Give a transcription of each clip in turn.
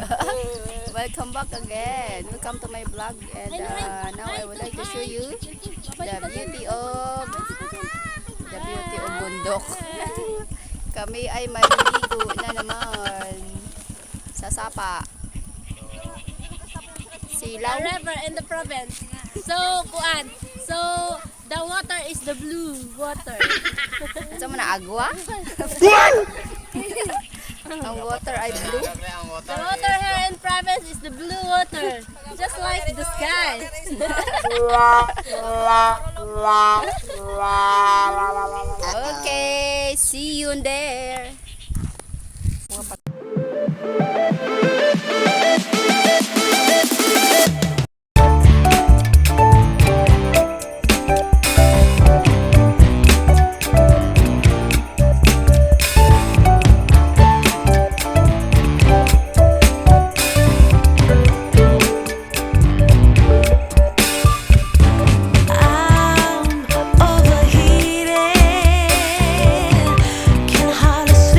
Welcome back again. Welcome to my vlog, and now I would like to show you the beauty of bundok. Kami ay maliligo na naman sa sapa. A Silaw. river in the province. So, So, the water is the blue water. Ano mo na agwa? Ang water ay blue. The water here in province is the blue water. Just like the sky. Okay, see you there. I'm overheated, can hardly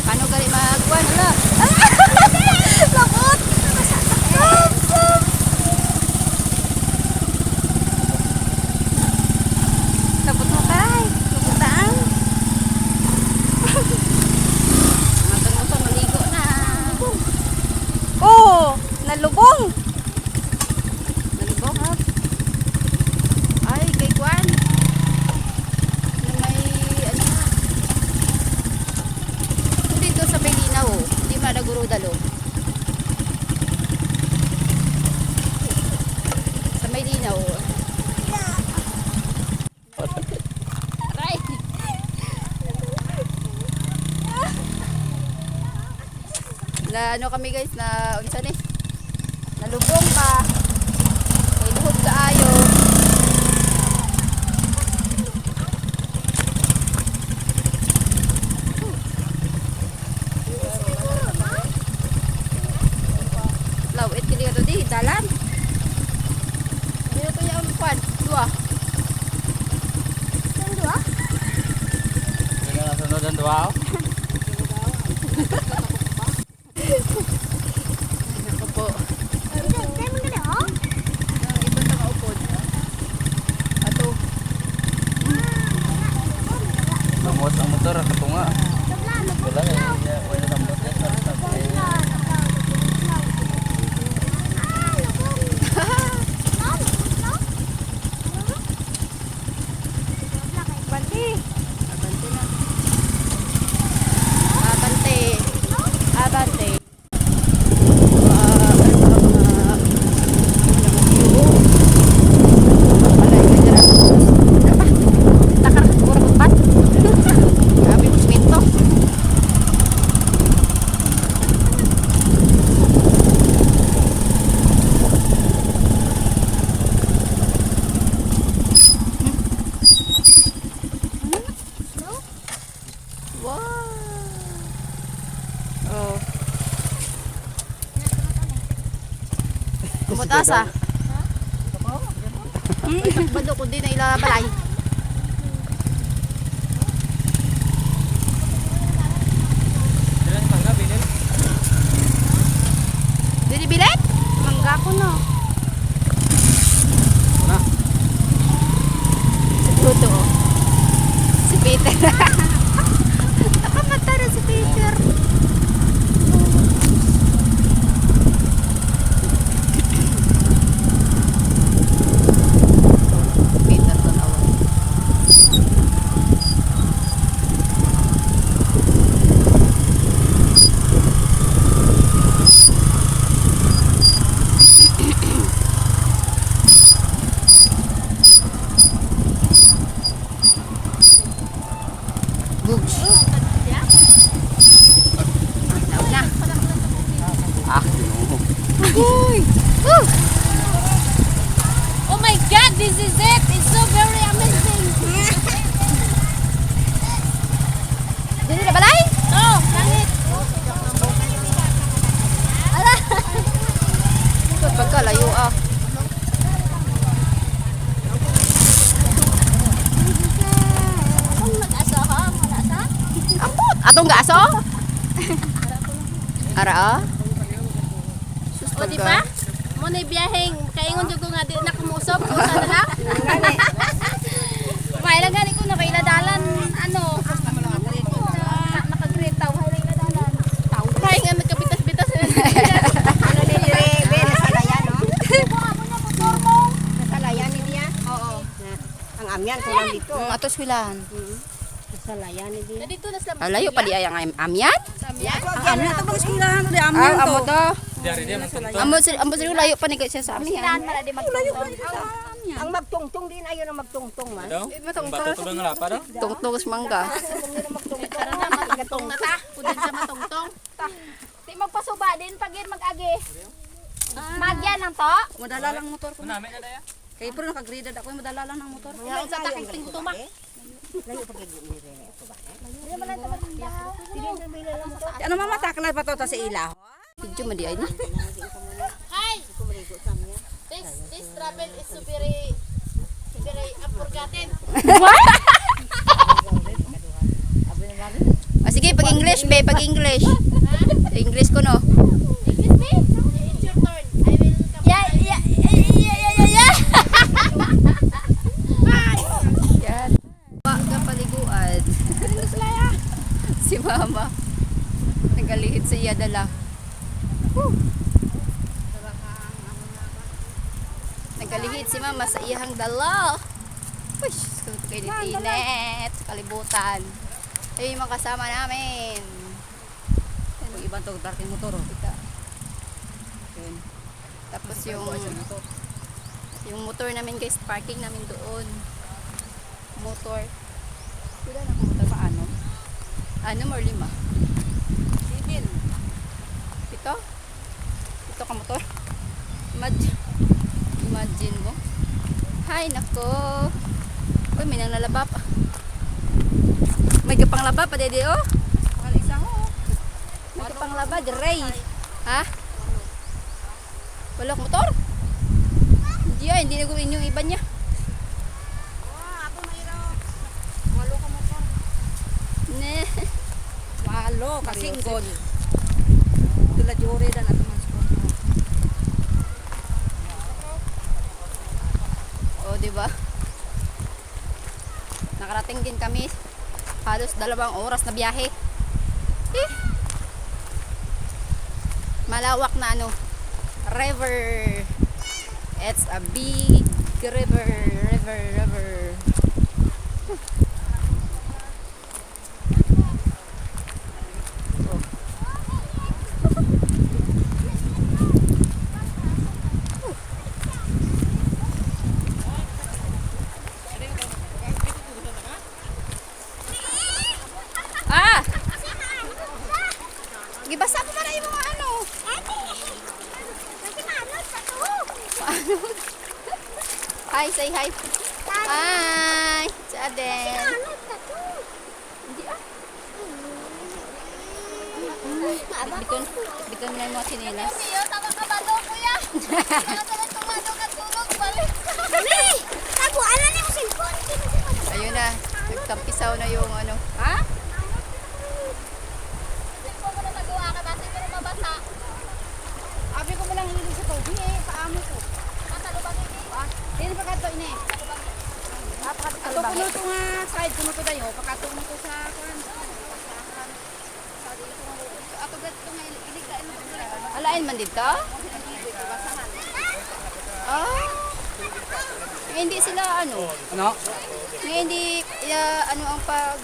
Paano gali magkuhan? Ala. Lakot! Stop! Stop! Lapot mo kay. Lapotaan. Matang-matang maligo na. Oh! Nalubong! Nalibok. Ay, kay Kwan. Na may ano. Dito sa Maynila oh. Hindi madaguro dalo. Sa Maynila oh. Aray. Na ano kami guys na unsa ni? Nalubong pa. Kay luhod kaayo. Lawit kini ka di dalan. Dito ko yung kwan, dua. Saan dua? Hindi ka nasunod ang duwa. Ako po. Saan mo gani oh? Ito sa kaupod. Ato. Lamot ang motor, katunga. Wala na, wala na motor. Banti. Abante na. Abante. Abante. Wow. Oh. Kumutasa. Bado ko din na ilabalay. Dilan mangga, bilin. Dili bilet? Mangga ko no. Na. Si Pluto. Oh. Si Peter. Nakamata na si Peter. Peter tanawan. Gooch. Nauna. Ah, no. Uy! Oh my God, this is it. It's so very amazing. Dili na balay? Oh, langit. Ala! Ikot pagkalayo ah. Kung nag-asa ka, wala sa? Ambot! Atong gaso? Ara ah? Sus, O, di ba? Mo na biyaheng, kaingon jud ko nga di na kumusob ko sa na. Kaya lang gani ko na kay nadalan ano. Nakagreta wa kay nadalan. Tao. Kaya nga nagkabitas-bitas na. Ano ni Rebe nasalayan no? Nasalayan ni niya? Oo. Ang amyan ko lang dito. Atos wilahan. Nasalayan ni niya. Dito na sila. Alayo pa di ay ang amyan? Ang amyan to bang eskwelahan di Ah, amyan to. amo to. Dari dia magtuntung. Amo sila layo pa ni siya sa amin. Ang magtungtong din ayo na magtungtong man. Daw? Bato to ng lapa daw? Tungtong sa mangga. Karon na matungtong na ta. Pudin sa matungtong. Di magpasuba din pag mag-agi. Magyan lang to. Madala lang motor ko. Namin na daya. Kay pero nakagridad ako madala lang ng motor. Ngayon sa takay tingtuma. Ano mamatak na pa to ta sa ilaw? Video man di ay ni. Hi. This travel is very unforgotten. Ah, sige, pag-English, be, pag-English. English ko, no? Excuse me? It's your turn. I will come. Yeah. Yan. Waga paliguan. Si mama. Nagalihit sa iya dala. Nagalihit si mama sa iyang dala. Uy, kainit-init. Kalibutan. Ayun yung mga kasama namin. Yung ibang tong darking motor. Kita. Yun. Tapos yung motor namin guys, parking namin doon. Motor. Wala na akong motor. Paano? Ano or 5? 7. Ito? Ito ka motor? Imagine mo. Hay, nako. Uy, may nang lalaba pa. May kapang laba pa, dede, oh. Isa ho. May kapang laba, Ray. Ha? Wala motor? Hindi na gawin yung iba niya. Ato na iro. Walo ka motor. Ne. Walo kasinggon. Tula jure dan ato man sport. Oh, di ba? Nakarating din kami. Halos 2 oras na biyahe. Malawak na river. It's a big river. Oh. Ah! Gibasa ko para yung mga Hi, say hi. Hi, si Adel. Hindi Biton na yung mga sinilas. Kuya, tama ka ba daw, kuya? Kaya ka lang tumadok at tulog, balik. Mami! Taguan na niya yung cellphone. Ayun na, nagtampisaw na yung Ha? Cellphone mo na taguan ka ba? Pero mabasa. Abi ko mo lang hilig sa tubig paamo ko. Matalo ba kayo? Dili pa kadto ini. Ato kuno to nga side kuno to dayo, pakato mo to sa kuan. Ato gadto nga iligtaan mo to. Alain man dito? Ah. Hindi sila Ano? hindi ang pag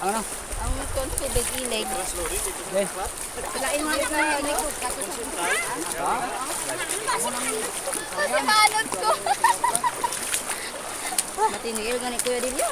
Ano? ang tubig ilig. Silain mo sa likod kato sa. Kasi manod ko. Matinigil gani Kuya Dilio.